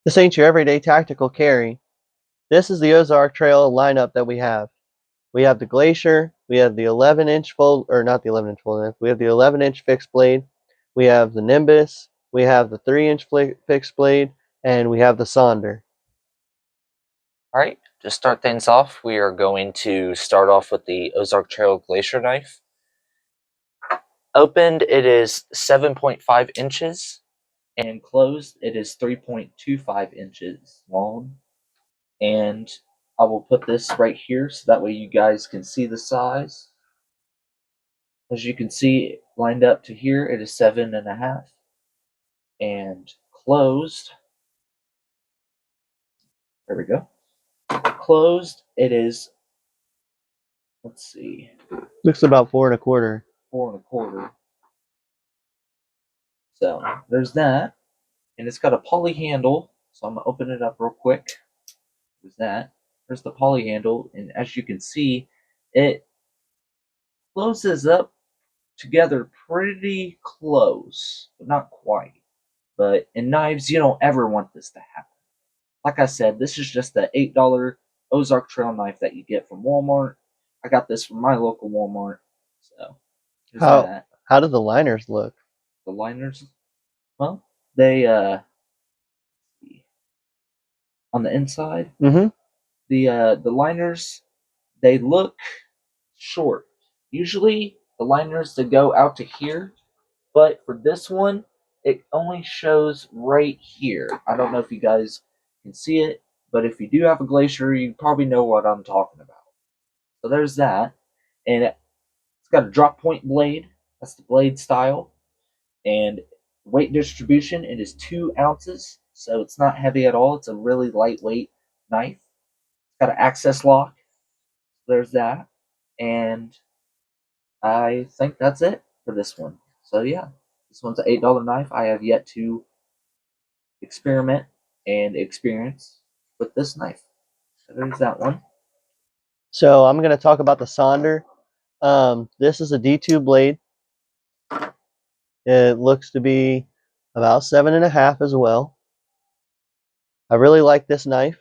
This ain't your everyday tactical carry. This is the Ozark Trail lineup that we have. We have the Glacier, we have the 11-inch fold, or not the 11-inch fold, we have the 11-inch fixed blade, we have the Nimbus, we have the 3-inch fixed blade, and we have the Sonder. All right, to start things off, we are going to start off with the Ozark Trail Glacier knife. Opened, it is 7.5 inches, and closed, it is 3.25 inches long. And I will put this right here so that way you guys can see the size. As you can see, lined up to here, it is 7.5. And closed, there we go. Closed, it is, let's see, Looks about 4 1/4. 4.25. So there's that. And it's got a poly handle. So I'm going to open it up real quick. There's that. There's the poly handle. And as you can see, it closes up together pretty close, but not quite. But in knives, you don't ever want this to happen. Like I said, this is just the $8 Ozark Trail knife that you get from Walmart. I got this from my local Walmart. So there's How that. how do the liners look? The liners, well, they on the inside, Mm-hmm. the liners, they look short. Usually the liners that go out to here, but for this one, it only shows right here. I don't know if you guys can see it, but if you do have a glacier, you probably know what I'm talking about. So there's that, and it's got a drop point blade. That's the blade style, and weight distribution. It is 2 ounces, so it's not heavy at all. It's a really lightweight knife. It's got an access lock. There's that, and I think that's it for this one. So yeah, this one's an $8 knife. I have yet to experiment and experience with this knife. So there's that one. So I'm going to talk about the Sonder. This is a D2 blade. It looks to be about 7.5 as well. I really like this knife.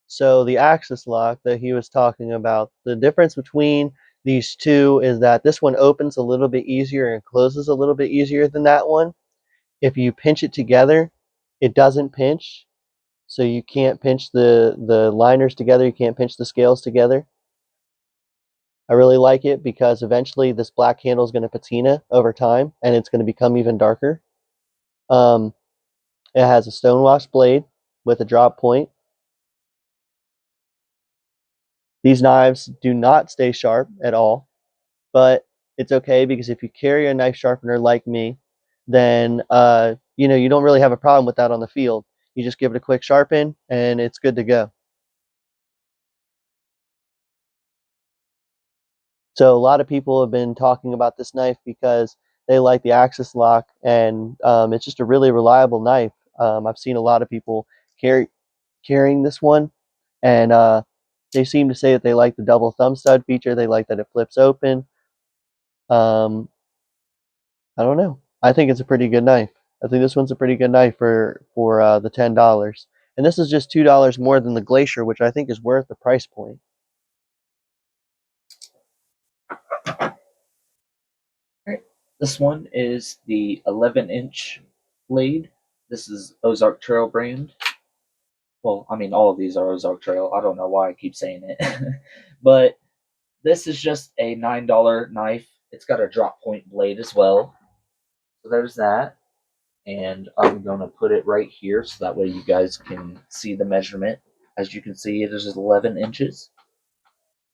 So the axis lock that he was talking about, the difference between these two is that this one opens a little bit easier and closes a little bit easier than that one. If you pinch it together, it doesn't pinch. So you can't pinch the liners together, you can't pinch the scales together. I really like it because eventually this black handle is going to patina over time and it's going to become even darker. Um, it has a stonewash blade with a drop point. These knives do not stay sharp at all, but it's okay because if you carry a knife sharpener like me, then you don't really have a problem with that on the field. You just give it a quick sharpen and it's good to go. So a lot of people have been talking about this knife because they like the axis lock, and it's just a really reliable knife. I've seen a lot of people carrying this one, and they seem to say that they like the double thumb stud feature. They like that it flips open. Um, I don't know. I think it's a pretty good knife. I think this one's a pretty good knife for the $10, and this is just $2 more than the Glacier, which I think is worth the price point. Right. This one is the 11-inch blade. This is Ozark Trail brand. Well, I mean, all of these are Ozark Trail. I don't know why I keep saying it. But this is just a $9 knife. It's got a drop point blade as well. So there's that. And I'm going to put it right here so that way you guys can see the measurement. As you can see, it is 11 inches.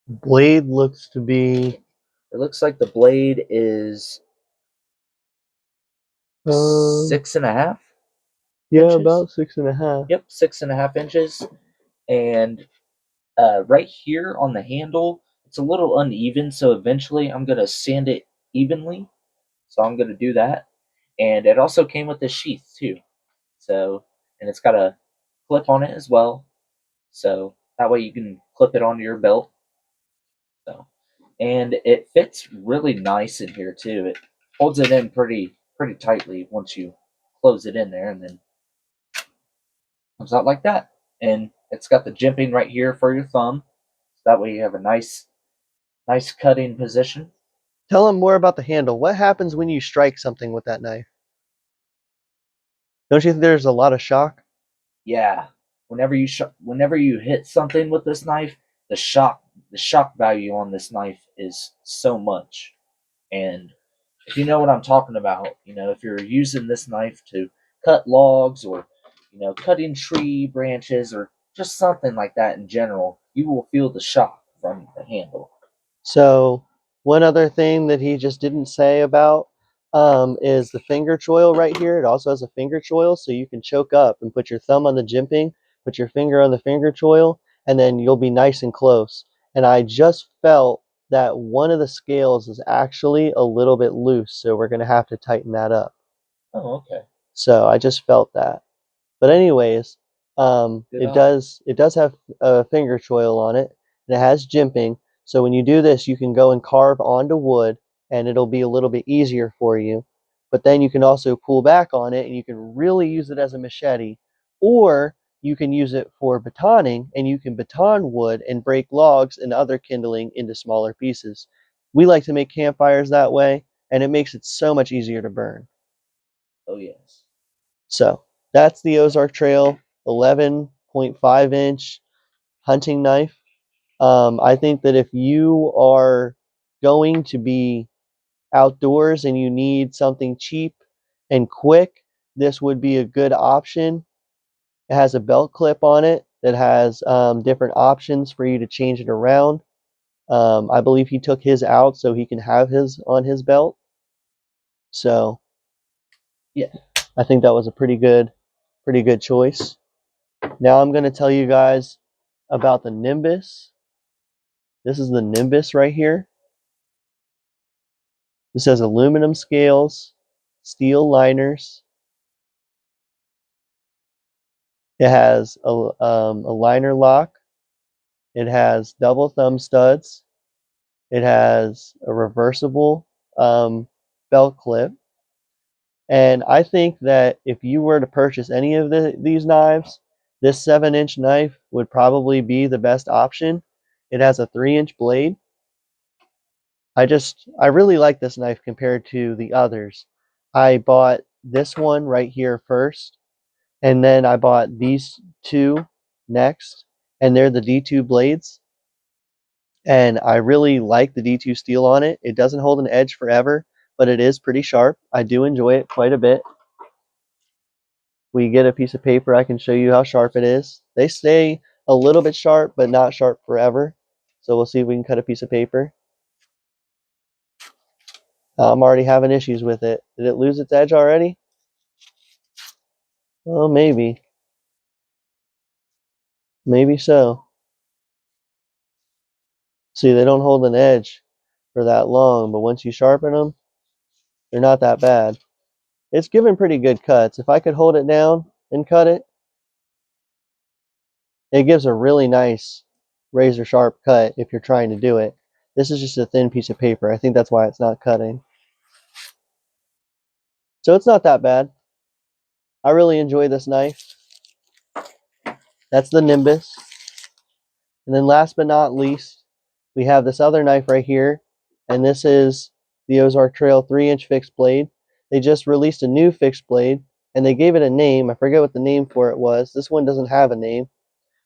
Blade looks to be It looks like the blade is uh, 6.5 yeah, inches. about 6.5. Yep, 6.5 inches. And right here on the handle, it's a little uneven, so eventually I'm going to sand it evenly. So I'm going to do that. And it also came with this sheath too. So, and it's got a clip on it as well. So that way you can clip it onto your belt. So, and it fits really nice in here too. It holds it in pretty tightly once you close it in there, and then Comes out like that, and it's got the jimping right here for your thumb. So that way you have a nice cutting position. Tell them more about the handle. What happens when you strike something with that knife? Don't you think there's a lot of shock? Yeah, whenever you hit something with this knife, the shock value on this knife is so much. And if you know what I'm talking about, if you're using this knife to cut logs or cutting tree branches or just something like that in general, you will feel the shock from the handle. So, one other thing that he just didn't say about is the finger choil right here. It also has a finger choil, so you can choke up and put your thumb on the jimping, put your finger on the finger choil, and then you'll be nice and close. And I just felt that one of the scales is actually a little bit loose, so we're going to have to tighten that up. Oh, okay. So I just felt that. But anyways, Good it does have a finger choil on it, and it has jimping. So when you do this, you can go and carve onto wood, and it'll be a little bit easier for you. But then you can also pull back on it, and you can really use it as a machete, or you can use it for batoning, and you can baton wood and break logs and other kindling into smaller pieces. We like to make campfires that way, and it makes it so much easier to burn. Oh, yes. So that's the Ozark Trail 11.5-inch hunting knife. I think that if you are going to be outdoors and you need something cheap and quick, this would be a good option. It has a belt clip on it that has different options for you to change it around. I believe he took his out so he can have his on his belt. So Yeah. I think that was a pretty good choice. Now I'm going to tell you guys about the nimbus. This is the nimbus right here. This has aluminum scales, steel liners. It has a liner lock. It has double thumb studs. It has a reversible um, belt clip. And I think that if you were to purchase any of these knives, this 7-inch knife would probably be the best option. It has a 3-inch blade. I really like this knife compared to the others. I bought this one right here first, and then I bought these two next, and they're the D2 blades. And I really like the D2 steel on it. It doesn't hold an edge forever, but it is pretty sharp. I do enjoy it quite a bit. We get a piece of paper, I can show you how sharp it is. They stay a little bit sharp, but not sharp forever. So we'll see if we can cut a piece of paper. I'm already having issues with it. Did it lose its edge already? Well, maybe. Maybe so. See, they don't hold an edge for that long, but once you sharpen them, they're not that bad. It's giving pretty good cuts. If I could hold it down and cut it, it gives a really nice razor sharp cut if you're trying to do it. This is just a thin piece of paper. I think that's why it's not cutting. So it's not that bad. I really enjoy this knife. That's the Nimbus. And then last but not least, we have this other knife right here, and this is the Ozark Trail 3-inch fixed blade. They just released a new fixed blade, and they gave it a name. I forget what the name for it was. This one doesn't have a name,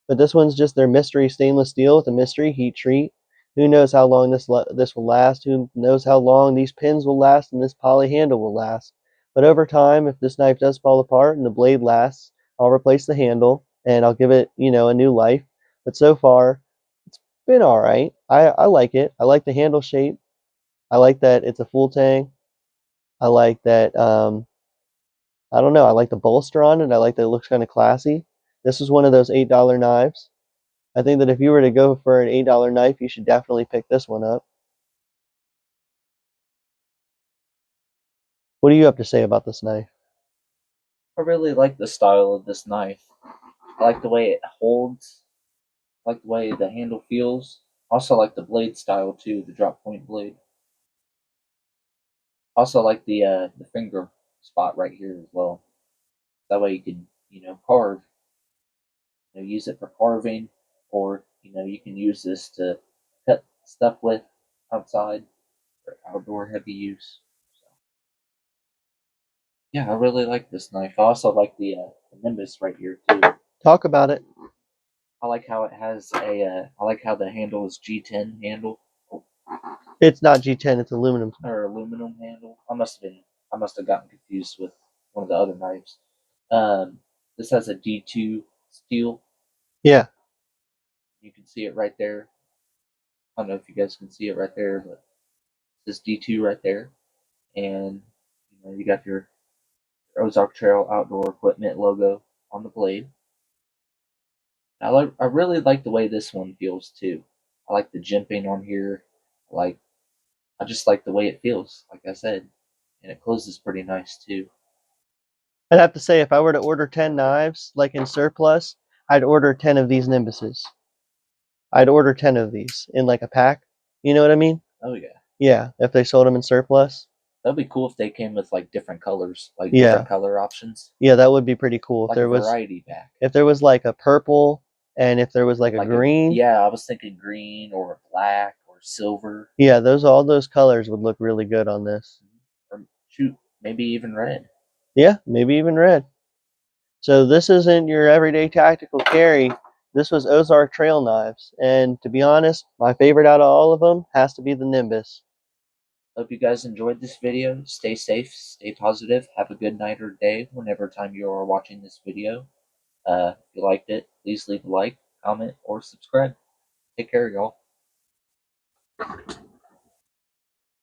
but this one's just their mystery stainless steel with a mystery heat treat. Who knows how long this will last? Who knows how long these pins will last and this poly handle will last? But over time, if this knife does fall apart and the blade lasts, I'll replace the handle and I'll give it, a new life. But so far, it's been all right. I like it. I like the handle shape. I like that it's a full tang. I like that. I don't know. I like the bolster on it. I like that it looks kind of classy. This is one of those $8 knives. I think that if you were to go for an $8 knife, you should definitely pick this one up. What do you have to say about this knife? I really like the style of this knife. I like the way it holds. I like the way the handle feels. Also like the blade style too, the drop point blade. Also like the finger spot right here as well. That way you could carve. use it for carving, or you can use this to cut stuff with outside for outdoor heavy use. So, yeah, I really like this knife. I also like the nimbus right here too. Talk about it. I like how it has a. I like how the handle is G10 handle It's not G10, it's aluminum. or aluminum handle. I must have gotten confused with one of the other knives. This has a D2 steel. Yeah. You can see it right there. I don't know if you guys can see it right there, but this D2 right there, and you got your Ozark Trail Outdoor Equipment logo on the blade. I really like the way this one feels too. I like the jimping on here. Like I just like the way it feels, like I said, and it closes pretty nice too. I'd have to say, if I were to order 10 knives, like in surplus, I'd order 10 of these nimbuses. I'd order 10 of these in like a pack. You know what I mean? Oh yeah, Yeah, if they sold them in surplus. that'd be cool if they came with like different colors, like Yeah. different color options, Yeah, that would be pretty cool. like a variety pack. If there was like a purple and if there was like a Like a green, yeah, I was thinking green or black or silver, yeah, all those colors would look really good on this. or shoot, maybe even red. Yeah, maybe even red. So this isn't your everyday tactical carry. This was Ozark trail knives, and to be honest, my favorite out of all of them has to be the Nimbus. Hope you guys enjoyed this video. Stay safe, stay positive, have a good night or day whenever time you are watching this video. If you liked it, please leave a like, comment, or subscribe. Take care, y'all.